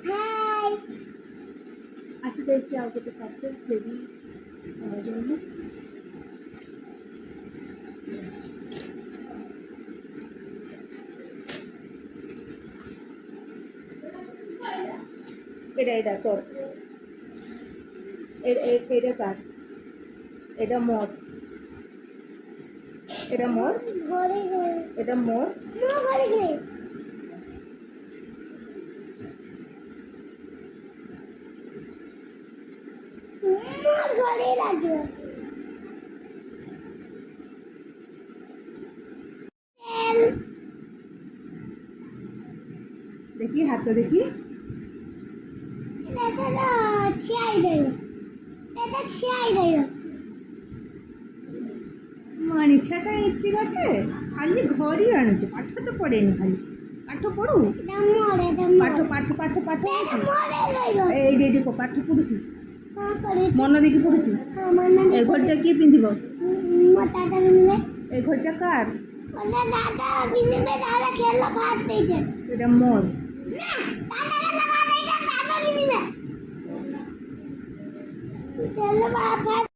high আজকে দেখছি আগে তো কাছে বেবি জন্য এটা তোর এটা কার এটা মোর এটা মোর ঘরে ঘরে এটা মোর মা ঘরে ঘরে মোর ঘরে লাগবে দেখি হাতটা দেখি এটা চাই দেয় এটা চাই দেয় মনীষাটা ইচ্ছে করছে খালি ঘরই আনছে পাঠ তো পড়েনি খালি পাঠ পড়ু এটা মোর এটা পাঠ মোর পাঠ পাঠ পাঠ এটা মোরে লইব এই দেখো পাঠ পড়ুছি হ্যাঁ করে মন দেখি পড়ুছি হ্যাঁ মানে এই ঘরটা কি পিন্ধিব মো দাদা বিনবে এই ঘরটা কার ওটা দাদা বিনবে দাদা খেলা পাস এইটা এটা মোর না দাদা খেলা পাস এইটা দাদা বিনবে খেলা পাস